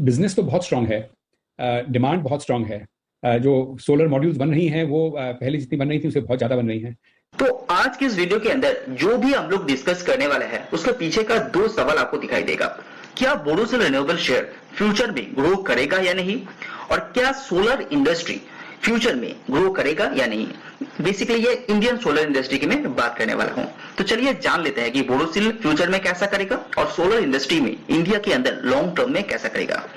Business तो बहुत strong है, डिमांड बहुत स्ट्रांग है, जो सोलर मॉड्यूल्स बन रही हैं वो पहले जितनी बन रही थी उससे बहुत ज्यादा बन रही हैं। तो आज के इस वीडियो के अंदर जो भी हम लोग डिस्कस करने वाले हैं उसके पीछे का दो सवाल आपको दिखाई देगा। क्या बोरोसिल रिन्यूएबल शेयर फ्यूचर में ग्रो करेगा या नहीं, और क्या सोलर इंडस्ट्री फ्यूचर में ग्रो करेगा या नहीं। बेसिकली ये इंडियन सोलर इंडस्ट्री की मैं बात करने वाला हूं। तो चलिए जान लेते हैं कि बोरोसिल फ्यूचर में कैसा करेगा और सोलर इंडस्ट्री में इंडिया के अंदर लॉन्ग टर्म में कैसा करेगा।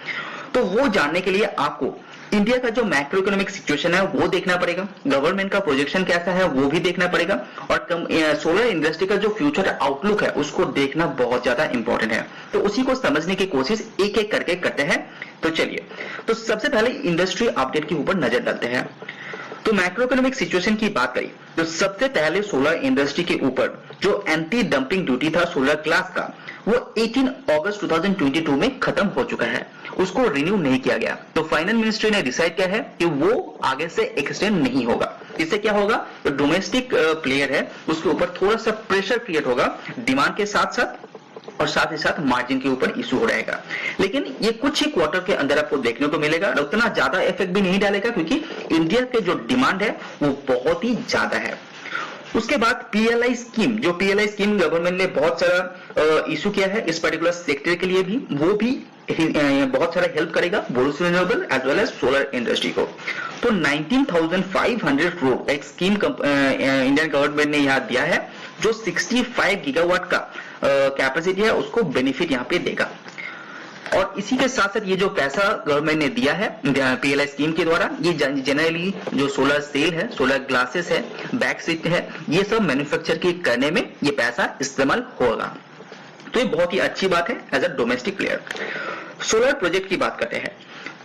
तो वो जानने के लिए आपको इंडिया का जो मैक्रो इकोनॉमिक सिचुएशन है वो देखना पड़ेगा, गवर्नमेंट का प्रोजेक्शन कैसा है वो भी देखना पड़ेगा, और सोलर इंडस्ट्री का जो फ्यूचर आउटलुक है उसको देखना बहुत ज्यादा इंपॉर्टेंट है। तो उसी को समझने की कोशिश एक एक करके करते हैं। तो चलिए, तो सबसे पहले इंडस्ट्री अपडेट के ऊपर नजर डालते हैं। तो मैक्रो इकोनॉमिक सिचुएशन की बात करें तो सबसे पहले सोलर इंडस्ट्री के ऊपर जो एंटी डंपिंग ड्यूटी था सोलर ग्लास का, वो 18 अगस्त 2022 में खत्म हो चुका है, उसको रिन्यू नहीं किया गया। तो फाइनेंस मिनिस्ट्री ने डिसाइड किया है कि वो आगे से एक्सटेंड नहीं होगा। इससे क्या होगा, तो डोमेस्टिक प्लेयर है उसके ऊपर थोड़ा सा प्रेशर क्रिएट होगा डिमांड के साथ साथ, और साथ ही साथ मार्जिन के ऊपर इशू हो रहेगा। लेकिन ये कुछ ही क्वार्टर के अंदर आपको देखने को मिलेगा, उतना ज्यादा इफेक्ट भी नहीं डालेगा क्योंकि इंडिया के जो डिमांड है वो बहुत ही ज्यादा है। उसके बाद पीएलआई स्कीम, जो पीएलआई स्कीम गवर्नमेंट ने बहुत सारा इशू किया है इस पर्टिकुलर सेक्टर के लिए भी, वो भी बहुत सारा हेल्प करेगा Borosil renewable as well as solar industry को। तो 19,500 करोड़ एक स्कीम इंडियन गवर्नमेंट ने यहाँ दिया है, जो 65 गीगावाट का कैपेसिटी है उसको बेनिफिट यहाँ पे देगा। और इसी के साथ साथ ये जो पैसा गवर्नमेंट ने दिया है पीएलआई स्कीम के द्वारा, ये जनरली जो सोलर सेल है, सोलर ग्लासेस है, बैक सीट है, ये सब मैन्युफैक्चर के करने में ये पैसा इस्तेमाल होगा। तो ये बहुत ही अच्छी बात है as a domestic player. Solar project की बात करते हैं।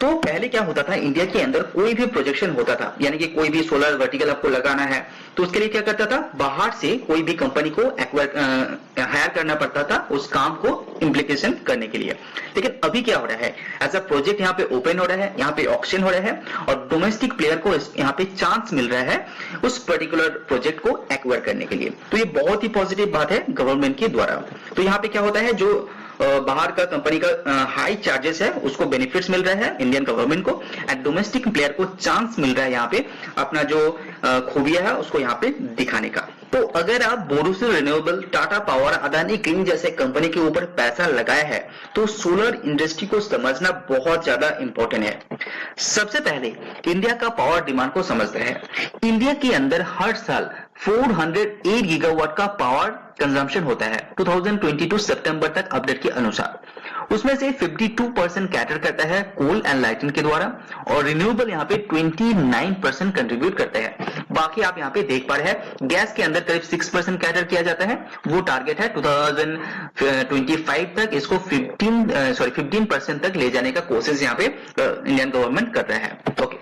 तो पहले क्या होता था, इंडिया के अंदर कोई भी प्रोजेक्शन होता था, यानी कि कोई भी सोलर वर्टिकल आपको लगाना है तो उसके लिए क्या करता था, बाहर से कोई भी कंपनी को हायर करना पड़ता था उस काम को इम्प्लीकेशन करने के लिए। लेकिन अभी क्या हो रहा है, एज अ प्रोजेक्ट यहाँ पे ओपन हो रहा है, यहाँ पे ऑक्शन हो रहा है, और डोमेस्टिक प्लेयर को यहाँ पे चांस मिल रहा है उस पर्टिकुलर प्रोजेक्ट को एक्वायर करने के लिए। तो ये बहुत ही पॉजिटिव बात है गवर्नमेंट के द्वारा। तो यहाँ पे क्या होता है, जो बाहर का कंपनी का हाई चार्जेस है उसको बेनिफिट्स मिल रहा है इंडियन गवर्नमेंट को, एंड डोमेस्टिक प्लेयर को चांस मिल रहा है यहाँ पे अपना जो खूबिया है उसको यहाँ पे दिखाने का। तो अगर आप Borosil renewable, Tata power, Adani green जैसे कंपनी के ऊपर पैसा लगाया है तो सोलर इंडस्ट्री को समझना बहुत ज्यादा इंपॉर्टेंट है। सबसे पहले इंडिया का पावर डिमांड को समझते हैं। इंडिया के अंदर हर साल 408 गीगावाट का पावर कंजम्पशन होता है 2022 सितंबर तक अपडेट के अनुसार। उसमें से 52% कैटर करता है कोल एंड लाइटिंग के द्वारा, और रिन्यूएबल यहाँ पे 29% कंट्रीब्यूट करते हैं। बाकी आप यहाँ पे देख पा रहे हैं गैस के अंदर करीब 6% कैटर किया जाता है। वो टारगेट है 2025 तक इसको 15% तक ले जाने का कोशिश यहाँ पे इंडियन गवर्नमेंट कर रहा है। ओके,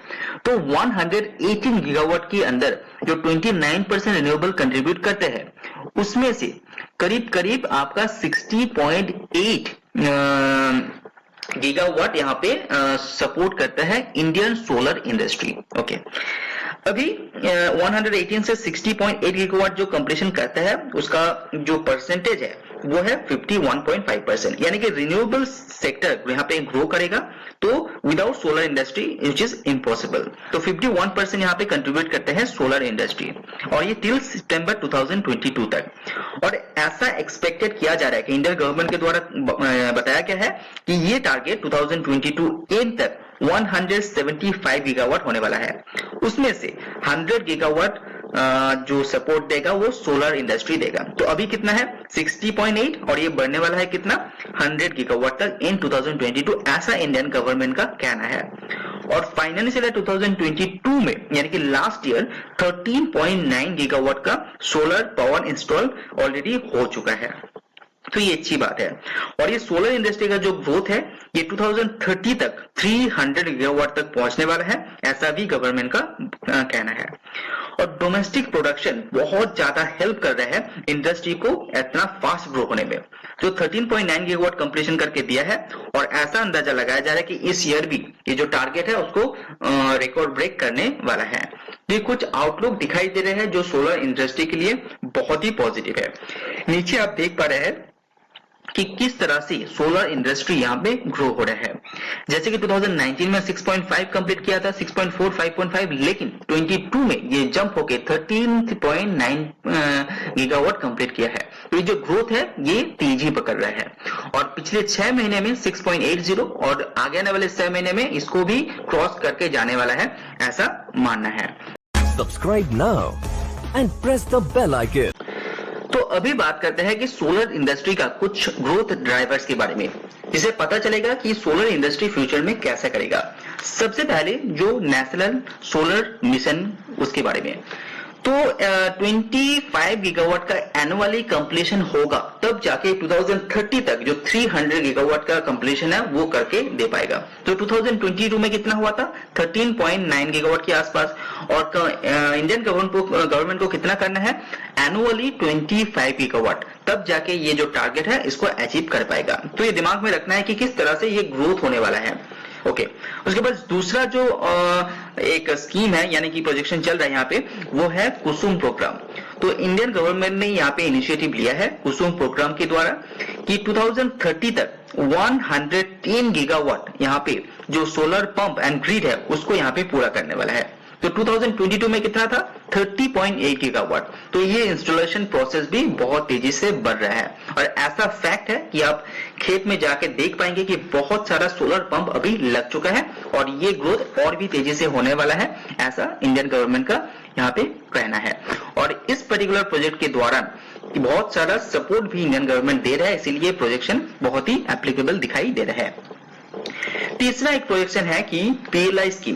तो 118 गीगावाट के अंदर जो 29% रिन्यूएबल कंट्रीब्यूट करते हैं उसमें से करीब करीब आपका 60.8 गीगावाट यहाँ पे सपोर्ट करता है इंडियन सोलर इंडस्ट्री। ओके, अभी 118 से 60.8 गीगावाट जो कंप्लीशन करता है उसका जो परसेंटेज है वो है 51.5%, यानी कि रिन्यूएबल सेक्टर यहाँ पे ग्रो करेगा तो without solar industry which is impossible. तो 51% यहाँ पे कंट्रीब्यूट करते हैं सोलर इंडस्ट्री, और ये टिल सितंबर 2022 तक। और ऐसा एक्सपेक्टेड किया जा रहा है कि इंडियन गवर्नमेंट के द्वारा बताया गया है कि ये टारगेट 2022 एंड तक 175 गीगावाट होने वाला है। उसमें से 100 गीगावाट जो सपोर्ट देगा वो सोलर इंडस्ट्री देगा। तो अभी कितना है 60.8, और ये बढ़ने वाला है कितना 100 गीगावाट तक इन 2022, ऐसा इंडियन गवर्नमेंट का कहना है। और फाइनेंशियल ईयर 2022 में यानी कि लास्ट ईयर 13.9 गीगावाट का सोलर पावर इंस्टॉल ऑलरेडी हो चुका है। तो ये अच्छी बात है। और ये सोलर इंडस्ट्री का जो ग्रोथ है ये 2030 तक 300 गीगावाट तक पहुंचने वाला है, ऐसा भी गवर्नमेंट का कहना है। और डोमेस्टिक प्रोडक्शन बहुत ज्यादा हेल्प कर रहा है इंडस्ट्री को इतना फास्ट ग्रो होने में, जो 13.9 गीगावाट कंप्लीशन करके दिया है। और ऐसा अंदाजा लगाया जा रहा है कि इस ईयर भी ये जो टारगेट है उसको रिकॉर्ड ब्रेक करने वाला है। ये कुछ आउटलुक दिखाई दे रहे हैं जो सोलर इंडस्ट्री के लिए बहुत ही पॉजिटिव है। नीचे आप देख पा रहे हैं कि किस तरह से सोलर इंडस्ट्री यहाँ पे ग्रो हो रहा है। जैसे कि 2019 में 6.5 कंप्लीट किया था, 6.4, 5.5, लेकिन 22 में ये जंप होके 13.9 गीगावाट कंप्लीट किया है। तो ये जो ग्रोथ है ये तेजी पकड़ रहा है और पिछले 6 महीने में 6.80 और आगे आने वाले 6 महीने में इसको भी क्रॉस करके जाने वाला है, ऐसा मानना है। Subscribe now and press the bell icon. तो अभी बात करते हैं कि सोलर इंडस्ट्री का कुछ ग्रोथ ड्राइवर्स के बारे में, जिसे पता चलेगा कि सोलर इंडस्ट्री फ्यूचर में कैसा करेगा। सबसे पहले जो नेशनल सोलर मिशन उसके बारे में, तो 25 गीगावाट का एनुअली कंप्लीशन होगा, तब जाके 2030 तक जो 300 गीगावाट का कंप्लीशन है वो करके दे पाएगा। तो 2022 में कितना हुआ था, 13.9 गीगावाट के आसपास, और इंडियन गवर्नमेंट को कितना करना है, एनुअली 25 गीगावाट, तब जाके ये जो टारगेट है इसको अचीव कर पाएगा। तो ये दिमाग में रखना है कि किस तरह से ये ग्रोथ होने वाला है। ओके, उसके बाद दूसरा जो एक स्कीम है यानी कि प्रोजेक्शन चल रहा है यहाँ पे, वो है कुसुम प्रोग्राम। तो इंडियन गवर्नमेंट ने यहाँ पे इनिशिएटिव लिया है कुसुम प्रोग्राम के द्वारा कि 2030 तक 110 गीगावाट यहाँ पे जो सोलर पंप एंड ग्रिड है उसको यहाँ पे पूरा करने वाला है। तो 2022 में कितना था, 30.8 गीगावाट। तो ये इंस्टॉलेशन प्रोसेस भी बहुत तेजी से बढ़ रहा है और ऐसा फैक्ट है कि आप खेत में जाके देख पाएंगे कि बहुत सारा सोलर पंप अभी लग चुका है और ये ग्रोथ और भी तेजी से होने वाला है, ऐसा इंडियन गवर्नमेंट का यहाँ पे कहना है। और इस पर्टिकुलर प्रोजेक्ट के दौरान बहुत सारा सपोर्ट भी इंडियन गवर्नमेंट दे रहा है, इसीलिए प्रोजेक्शन बहुत ही एप्लीकेबल दिखाई दे रहा है। तीसरा एक प्रोजेक्शन है कि पीएलआई स्कीम,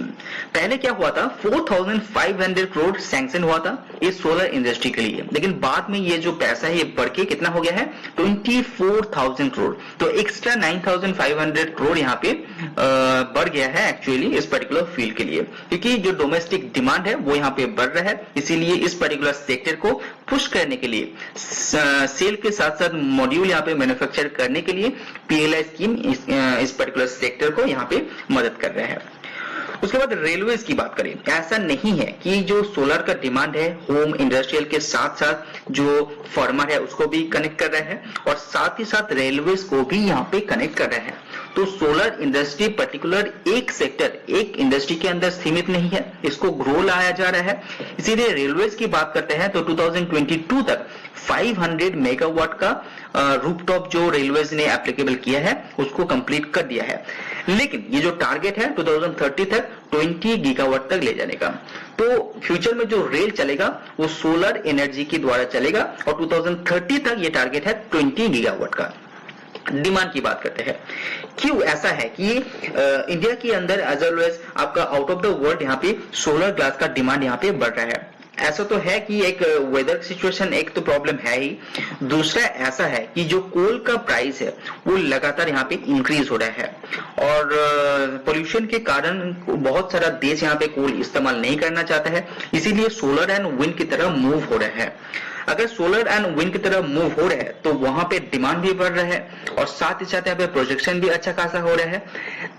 पहले क्या हुआ था, 4,500 करोड़ सैंक्शन हुआ था इस सोलर इंडस्ट्री के लिए, लेकिन बाद में ये जो पैसा है ये बढ़ के कितना हो गया है, 24,000 करोड़। तो एक्स्ट्रा 9,500 करोड़ यहाँ पे बढ़ गया है एक्चुअली इस पर्टिकुलर फील्ड के लिए, क्योंकि जो डोमेस्टिक डिमांड है वो यहाँ पे बढ़ रहा है। इसीलिए इस पर्टिकुलर सेक्टर को पुश करने के लिए, सेल के साथ साथ मॉड्यूल यहाँ पे मैन्युफैक्चर करने के लिए पीएलआई स्कीम इस पर्टिकुलर सेक्टर को यहाँ पे मदद कर रहा है। उसके बाद रेलवेज की बात करें, ऐसा नहीं है कि जो सोलर का डिमांड है होम इंडस्ट्रियल के साथ साथ जो फार्मर है उसको भी कनेक्ट कर रहा है और साथ ही साथ रेलवेज को भी यहाँ पे कनेक्ट कर रहा है। तो सोलर इंडस्ट्री पर्टिकुलर एक सेक्टर, एक इंडस्ट्री के अंदर सीमित नहीं है, इसको ग्रो लाया जा रहा है। इसीलिए रेलवेज की बात करते हैं तो 2022 तक 500 मेगावाट का रूफटॉप जो रेलवेज ने एप्लीकेबल किया है उसको कंप्लीट कर दिया है, लेकिन ये जो टारगेट है 2030 तक 20 गीगावाट तक ले जाने का। तो फ्यूचर में जो रेल चलेगा वो सोलर एनर्जी के द्वारा चलेगा और 2030 तक ये टारगेट है 20 गीगावाट का। डिमांड की बात करते हैं, क्यों ऐसा है कि इंडिया के अंदर एज वेल एज आपका आउट ऑफ द वर्ल्ड यहाँ पे सोलर ग्लास का डिमांड यहाँ पे बढ़ रहा है। ऐसा तो है कि एक वेदर सिचुएशन एक तो प्रॉब्लम है ही, दूसरा ऐसा है कि जो कोल का प्राइस है वो लगातार यहाँ पे इंक्रीज हो रहा है और पोल्यूशन के कारण बहुत सारा देश यहाँ पे कोल इस्तेमाल नहीं करना चाहता है, इसीलिए सोलर एंड विंड की तरह मूव हो रहा है। अगर सोलर एंड विंड की तरफ मूव हो रहे हैं तो वहां पे डिमांड भी बढ़ रहा है और साथ ही साथ यहाँ पे प्रोजेक्शन भी अच्छा खासा हो रहा है।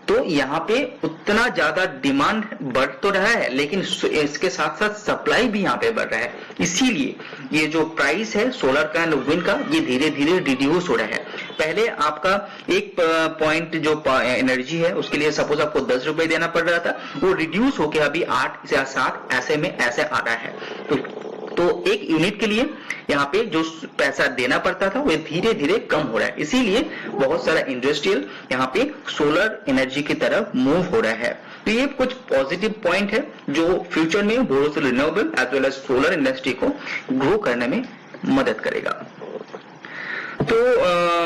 तो यहाँ पे उतना ज्यादा डिमांड बढ़ तो रहा है, लेकिन इसके साथ साथ सप्लाई भी यहाँ पे बढ़ रहा है। इसीलिए ये जो प्राइस है सोलर का एंड विंड का ये धीरे धीरे रिड्यूस हो रहा है। पहले आपका एक पॉइंट जो एनर्जी है उसके लिए सपोज आपको 10 रुपए देना पड़ रहा था, वो रिड्यूस होके अभी 8 या 7 ऐसे में ऐसे आ रहा है। तो एक यूनिट के लिए यहाँ पे जो पैसा देना पड़ता था वो धीरे धीरे कम हो रहा है, इसीलिए बहुत सारा इंडस्ट्रियल यहाँ पे सोलर एनर्जी की तरफ मूव हो रहा है। तो ये कुछ पॉजिटिव पॉइंट है जो फ्यूचर में Borosil renewable as well as solar industry को ग्रो करने में मदद करेगा। तो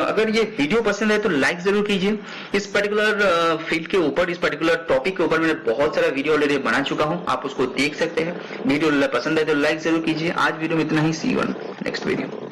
अगर ये वीडियो पसंद है तो लाइक जरूर कीजिए। इस पर्टिकुलर फील्ड के ऊपर, इस पर्टिकुलर टॉपिक के ऊपर मैंने बहुत सारा वीडियो ऑलरेडी बना चुका हूं, आप उसको देख सकते हैं। वीडियो पसंद है तो लाइक जरूर कीजिए। आज वीडियो में इतना ही, सी यू ऑन नेक्स्ट वीडियो।